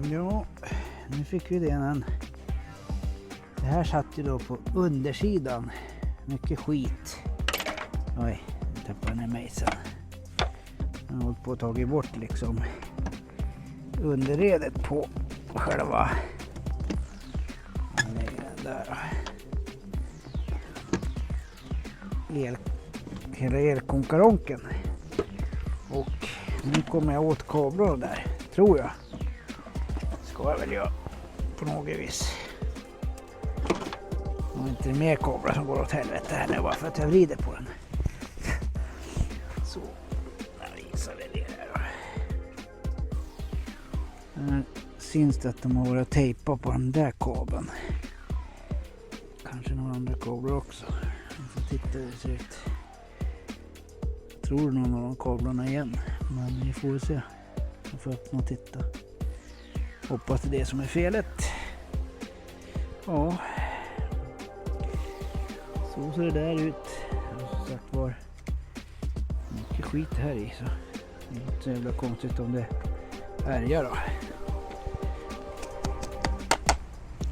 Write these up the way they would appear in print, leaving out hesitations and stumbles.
Ja, nu fick vi den. Det här satt ju då på undersidan. Mycket skit. Oj, jag tappade ner mejsen. Jag har hållit på att tagit bort liksom underredet på själva. Jag lägger den där. Hela elkonkaronken. Och nu kommer jag åt kablarna där, tror jag. Ska jag väl göra på något vis. Och inte mer kablar som går åt helvete här nu bara för att jag vrider på den. Så, jag visar väl det här. Här syns det att de har varit tejpa på den där kabeln. Kanske några andra kablar också. Vi får titta hur det ser ut. Jag tror någon av de kablarna igen. Men vi får se. Jag får öppna och titta. Hoppas det är det som är felet. Ja. Så ser det där ut. Som sagt var. Mycket skit här i. Så det är inte så jävla konstigt om det härjar då.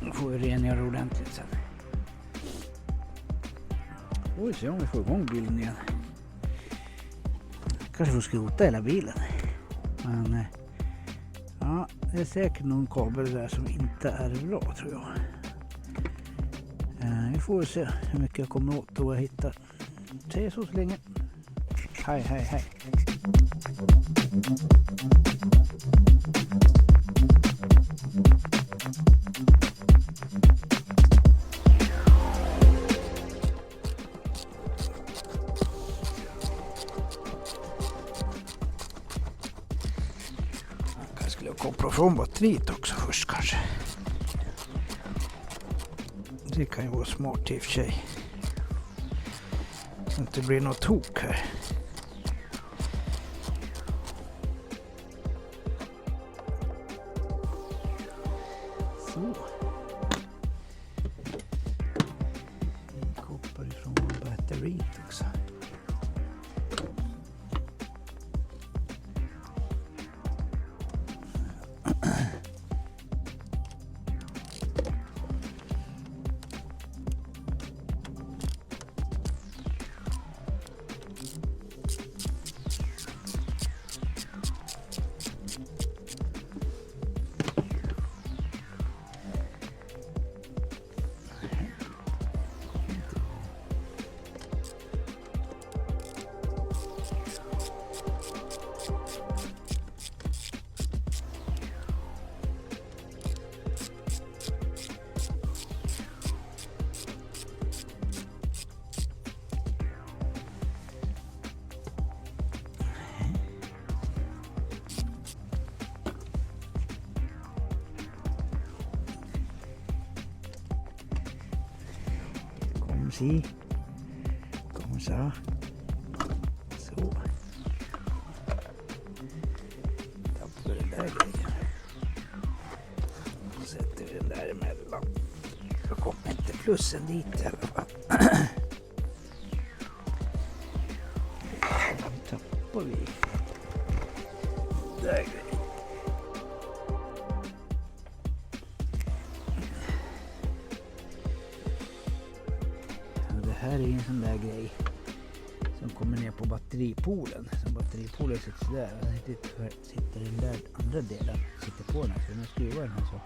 Då får vi rengöra ordentligt sen. Oj, se om vi får igång bilen igen. Kanske får skrota hela bilen. Men ja, det är säkert någon kabel där som inte är bra, tror jag. Vi får se hur mycket jag kommer åt och jag hittar. Säg så länge. Hej, hej, hej. Jag skulle koppla från batteriet också först kanske. Det kan ju vara smart i och för sig. Så att det blir något tok här. Så. Vi kopplar ifrån batteriet också. Si. Comme ça. Så. Tappar den där grejen. Och sätter vi den där emellan. Då kommer inte plussen dit i alla fall. Då tappar vi där grejen. Det här är en sån där grej som kommer ner på batteripolen. Så batteripolen sitter där och sitter den där andra delen sitter på den här. Så när jag skruvar den här så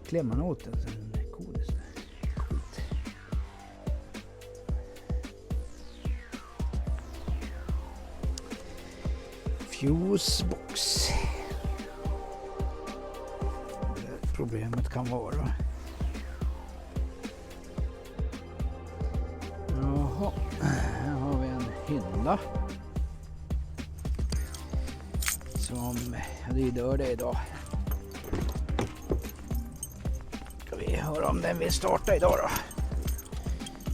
klämmer man åt den så den är cool. Coolt. Fusebox. Det problemet kan vara. Jaha, här har vi en hynda som hade dör det idag. Ska vi höra om den vill starta idag då?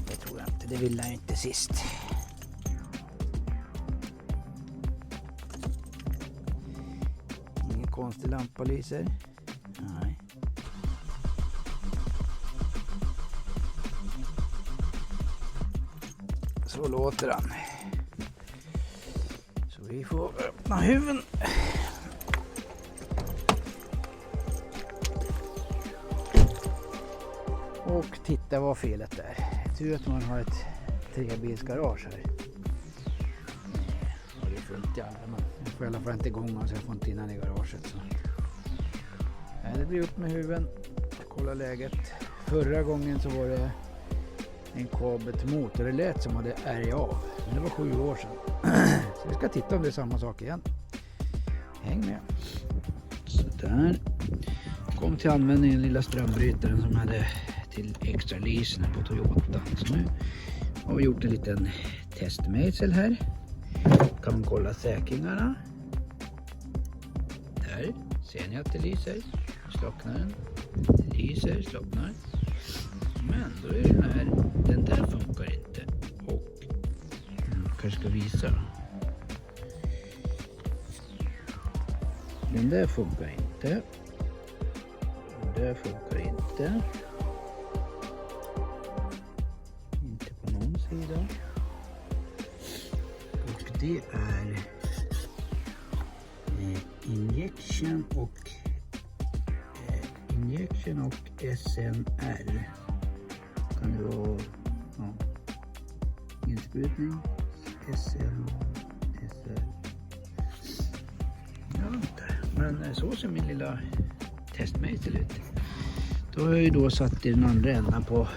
Det tror jag inte, det vill jag inte sist. Ingen konstig lampa lyser. Nej. Så låter den. Så vi får öppna huven. och titta vad felet är. Tur att man har ett trebilsgarage här. Ja, det är fullt i alla, men jag får i alla fall inte igång så jag får inte in den i garaget. Så. Det blir upp med huven. Kolla läget. Förra gången så var det en kabel till motorrelät som hade ärg av. Men det var 7 år sedan. Så vi ska titta om det är samma sak igen. Häng med. Så där. Kom till användning den lilla strömbrytaren som hade till extra leasen på Toyota. Så nu har vi gjort en liten testmejsel här. Kan man kolla säkringarna. Där ser ni att det lyser. Slocknar den. Lyser, slocknar. Men då är den där funkar inte. Och kanske ska visa. Den där funkar inte. Den där funkar inte. Inte på någon sida. Och det är injection och SNR. Kan det vara insprutning SR. Ja, men så ser min lilla testmejsel ut. Då har jag ju då satt i den andra änden på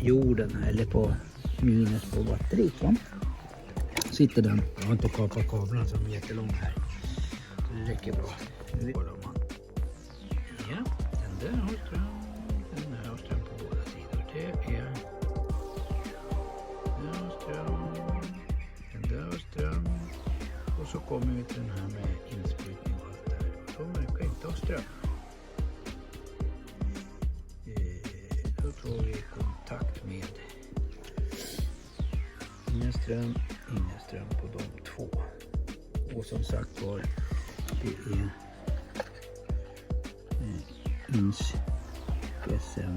jorden eller på minus på batteriet, va? Sitter den. Jag har inte kapat kablarna som är jättelång här. Så det räcker bra. Nu kollar man. Ja, den där har ström. Den här har ström på båda sidor. Det är... Den har ström. Den där har ström. Och så kommer vi till den här med insprutning och allt där. De verkar inte ha ström. Då tar vi kontakt med ingen ström på de två. Och som sagt var, det är ins SR.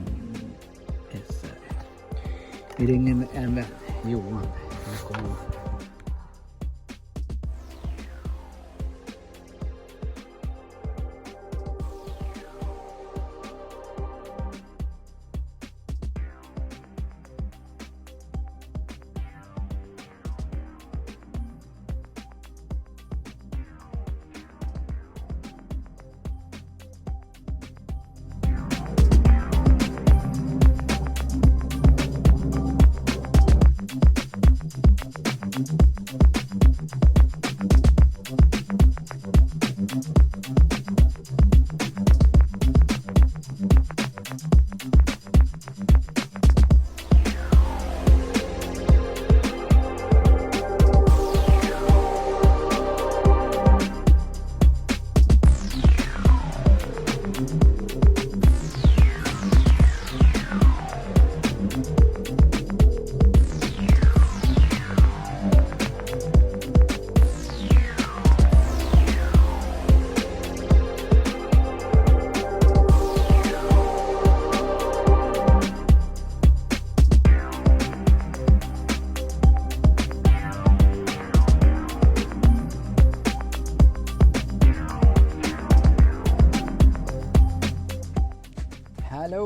Vi ringer en vän, Johan.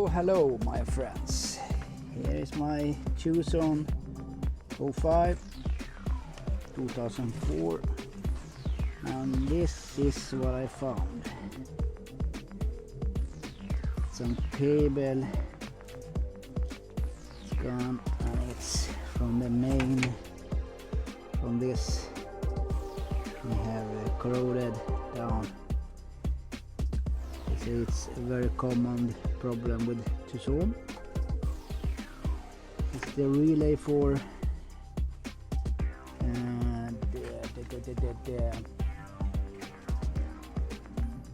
Hello my friends, here is my Tucson 05 2004 and this is what I found. Some cable, it's gone and it's from the main, from this we have corroded down. It's a very common problem with Tucson. It's the relay for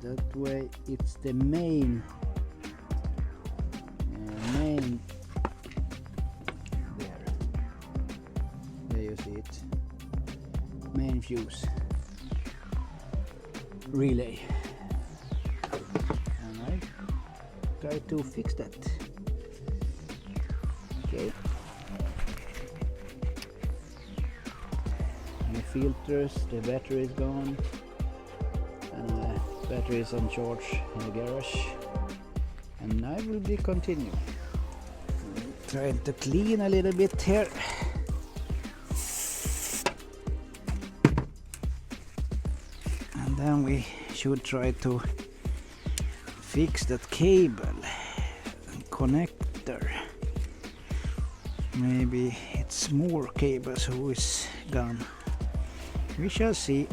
that way. It's the main there you see it, main fuse relay. Try to fix that. Okay. And the filters, the battery is gone, and the battery is on charge in the garage. And I will be continue. trying to clean a little bit here. And then we should try to fix that cable and connector. Maybe it's more cables who is gone. We shall see.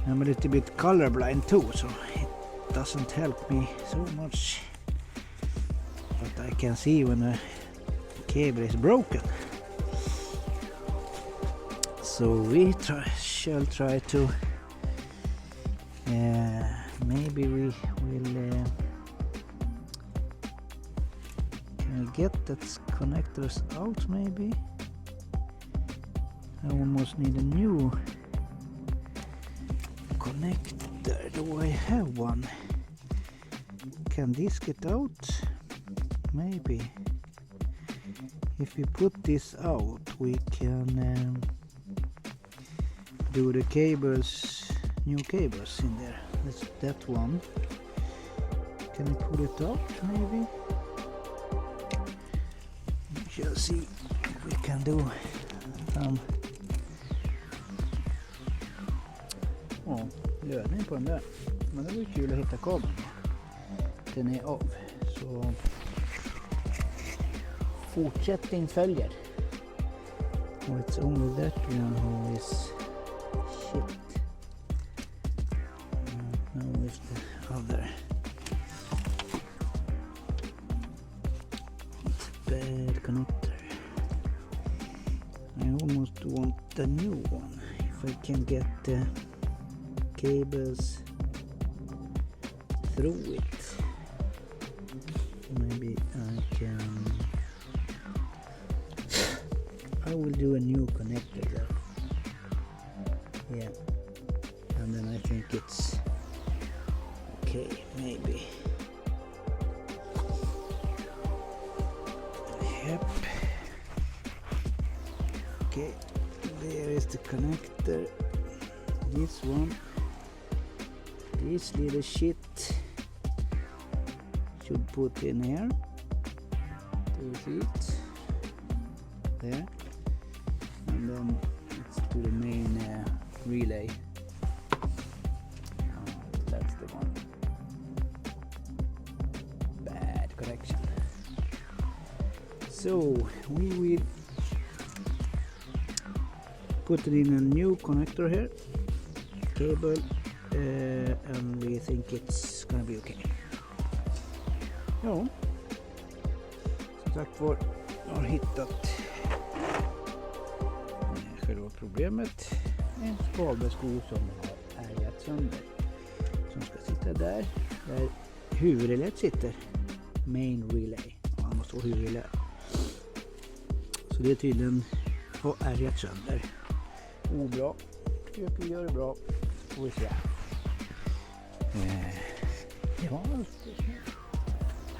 I'm a little bit colorblind too, so it doesn't help me so much. But I can see when the cable is broken. So we shall try to maybe we will can we get that connectors out maybe? I almost need a new connector. Do I have one? Can this get out? Maybe. If we put this out, we can do the cables, new cables in there. That's that one. Can we pull it out maybe? We shall see if we can do some. Lödning på den där. Men det var ju kul att hitta kabeln. Den är av. Så fortsättning följer. Oh, it's only that one who is shit. Now is the other. It's a bad connector. I almost want the new one. If I can get the cables through it, maybe I will do a new connector there. Yeah, and then I think it's okay, maybe. Yep. Okay, there is the connector. This one. This little shit should put in here. Do you see it? There. And then it's to the main relay. That's the one. Bad connection. So we will put it in a new connector here. Cable. And we think it's gonna be okay. Ja, som sagt var, jag har hittat själva problemet. En kabelsko som har ärgat sönder. Som ska sitta där huvudreläet sitter. Main relay. Han måste vara huvudrelä. Så det är tydligen har ärgat sönder. Obra. Försöker göra det bra. Får vi se.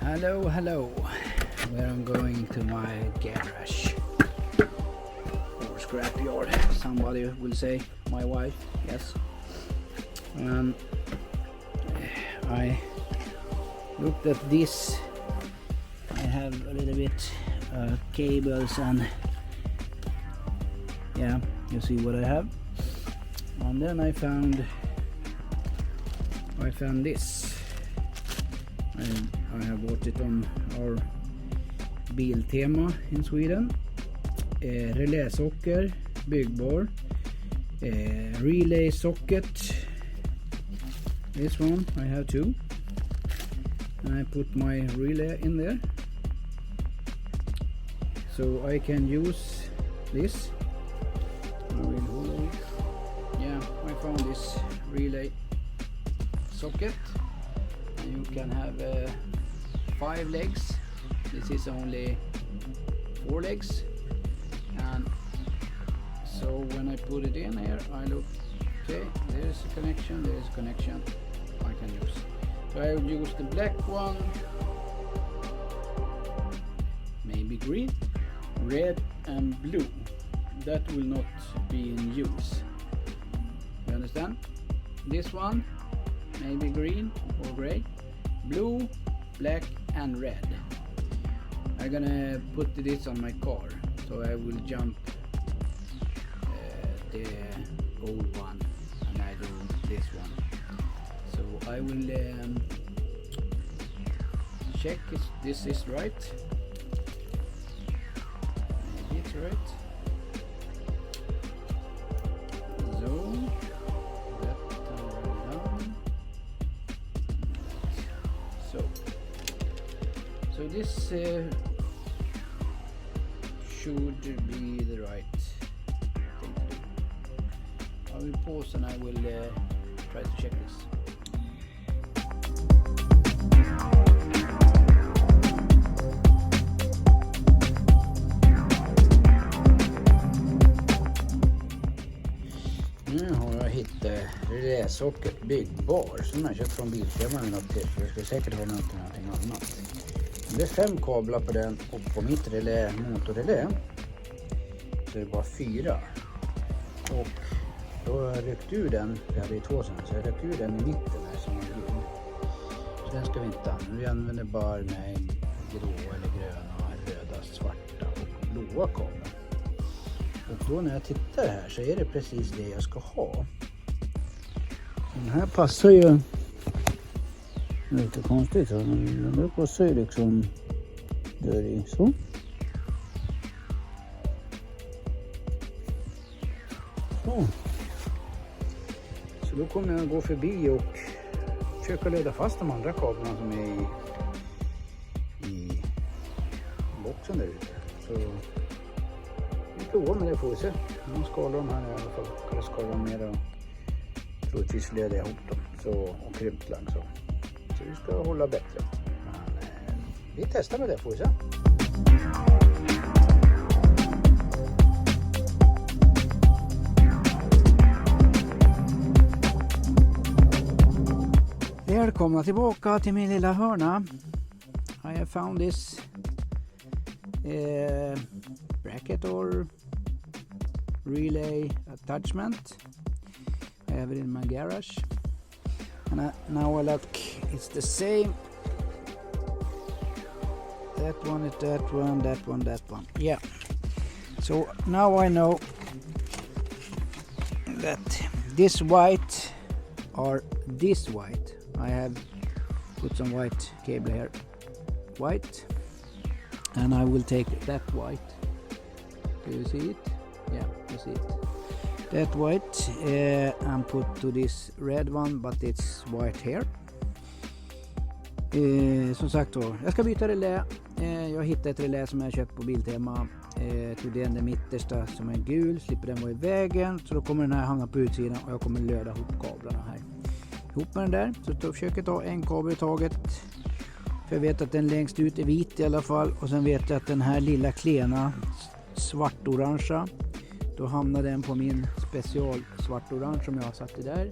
Hello, where I'm going to my garage or scrapyard, somebody will say, my wife, yes. I looked at this. I have a little bit cables and yeah, you see what I have. And then I found this, and I have bought it on our Biltema in Sweden. Reläsocker, byggbar, relay socket. This one I have two, and I put my relay in there, so I can use this. Yeah, I found this relay socket, and you can have 5 legs. This is only 4 legs, and so when I put it in here, I look, okay, there's a connection, I can use. So I will use the black one, maybe green, red and blue. That will not be in use. You understand? This one, maybe green or gray, blue, black and red. I'm gonna put this on my car, so I will jump the old one and I do this one. So I will check if this is right. Maybe it's right. Zone. That down. So this should be the right thing to do. I will pause and I will try to check this. Nu har jag hittat reläsocket byggbar som jag köpt från Biltema med något till. Det ska säkert vara någonting annat. Det är 5 kablar på den och på mitt relä, motorrelä, så är det bara 4. Och då har jag ryckt ur den, jag hade ju 2 sådana, så jag ryckte ur den i mitten här som var grön. Så den ska vi inte använda. Vi använder bara med grå eller gröna, röda, svarta och blåa kablar. Och då när jag tittar här så är det precis det jag ska ha. Den här passar ju lite konstigt, så den passar ju liksom där i så. Så då kommer jag gå förbi och försöka leda fast de andra kablarna som är i boxen där ute. Så vi provar med det, får vi se. Nu skalar de här i alla fall. Kan jag skala dem mer och troligtvis leder jag ihop dem. Så, och krympslang så. Så vi ska hålla bättre. Men vi testar med det, får vi se. Välkomna tillbaka till min lilla hörna. I have found this bracket or relay attachment. I have it in my garage. And now I look, it's the same. That one is that one, that one, that one. Yeah. So now I know that this white or this white. I have put some white cable here. White. And I will take that white. Do you see it? Yeah, you see it. That white and put to this red one, but it's white here. Som sagt då, jag ska byta relä. Jag hittade ett relä som jag köpt på Biltema. Tog den mittersta som är gul, slipper den vara i vägen. Så då kommer den här hamna på utsidan och jag kommer löda ihop kablarna här. Ihop med den där, så jag försöker ta en kabel i taget. För jag vet att den längst ut är vit i alla fall. Och sen vet jag att den här lilla klena svart-orangea, då hamnar den på min special svart-orange som jag har satt i där.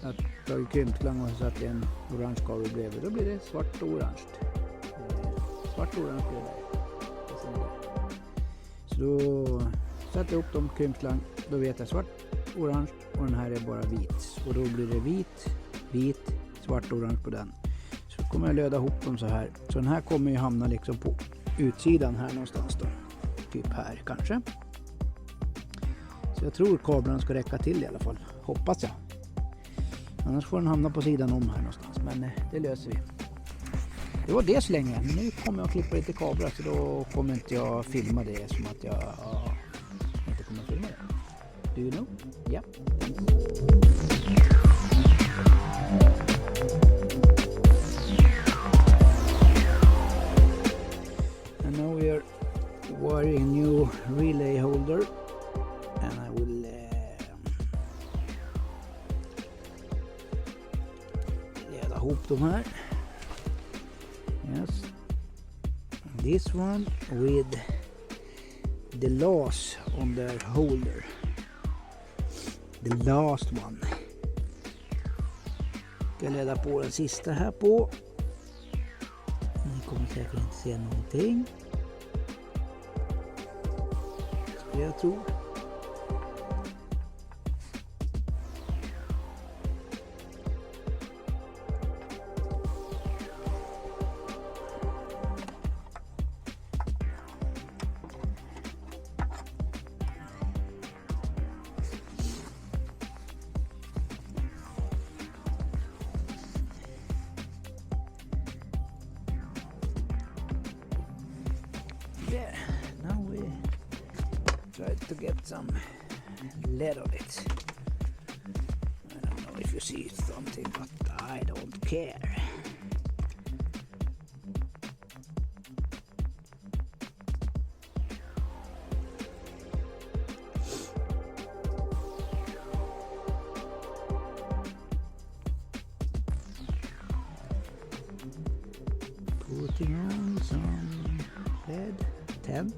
Jag har tagit krympslang och satt en orange kabel bredvid. Då blir det svart och orange. Svart och orange blir det där. Så då sätter jag upp dem krympslang. Då vet jag svart, orange och den här är bara vit. Och då blir det vit, svart och orange på den. Så kommer jag löda ihop dem så här. Så den här kommer ju hamna liksom på utsidan här någonstans då. Typ här kanske. Så jag tror kablarna ska räcka till i alla fall. Hoppas jag. Annars får den hamna på sidan om här någonstans. Men det löser vi. Det var det så länge. Men nu kommer jag att klippa lite kablar. Så då kommer inte jag filma det som att jag inte kommer att filma det. Do you know? Yeah. And now we are wiring a new relay holder. And I will leda ihop de här. Yes. This one with the loss on the holder. The last one. Ska jag leda på den sista här på. Ni kommer säkert inte se någonting. Skulle jag tro. there. Now we try to get some lead on it. I don't know if you see something, but I don't care. Putting on some lead, 10.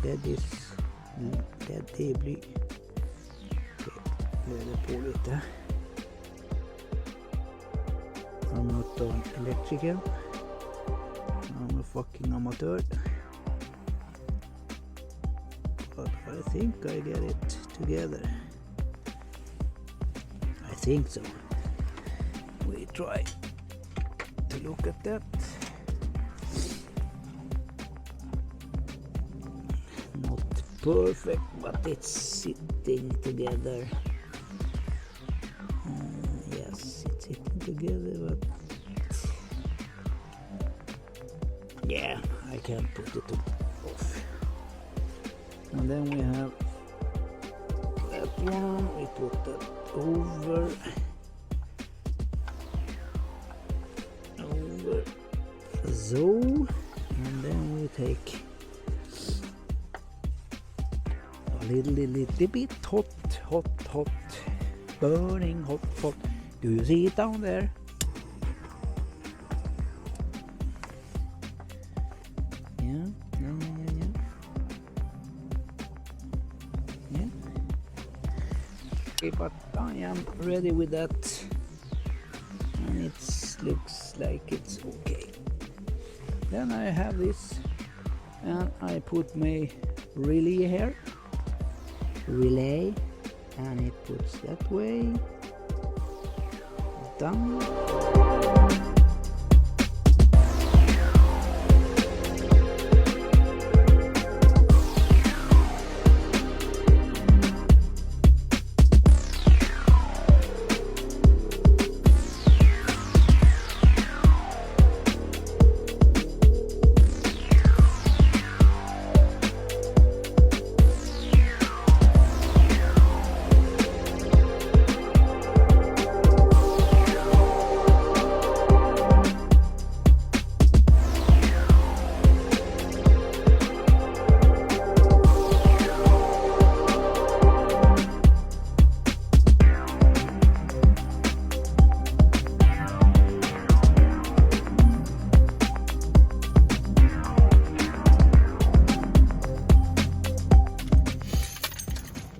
Lead is lead är bly. Okej, lägger på lite. I'm not an electrical. I'm a fucking amateur. But I think I get it together. I think so. We try to look at that. Not perfect, but it's sitting together. Yes, it's sitting together, but yeah, I can't put it off. And then we have that one. We put that over. So, and then we take a little bit hot, burning hot. Do you see it down there? Yeah. Okay, but I am ready with that, and it looks like it's okay. Then I have this, and I put my relay here, and it puts that way, down.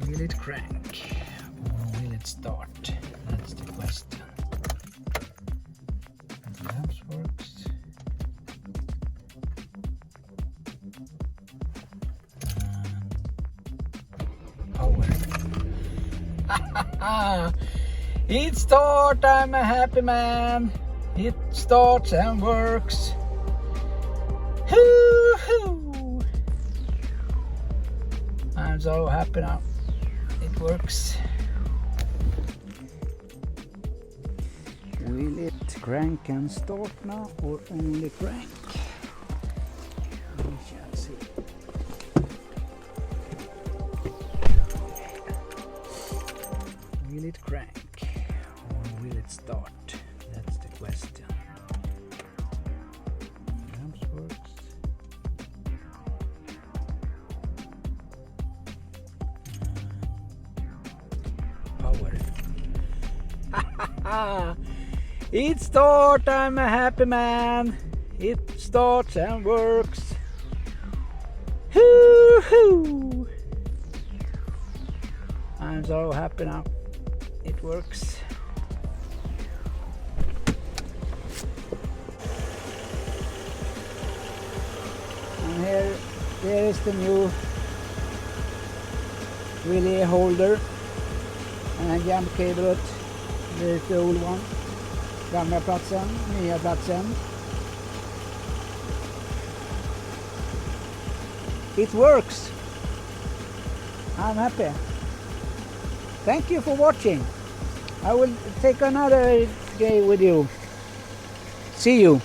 Will it crank or will it start? That's the question. The lamps works. Power. It starts, I'm a happy man. It starts and works. Hoo-hoo. I'm so happy now. It works. Will it crank and start now or only crank? We shall see. Will it crank or will it start? That's the question. Lamps works. Power. It starts, I'm a happy man. It starts and works. Hoo-hoo. I'm so happy now. It works. And there is the new relay holder and jump cable. There's the old one. Gamla platsen, nya platsen. It works. I'm happy. Thank you for watching. I will take another day with you. See you.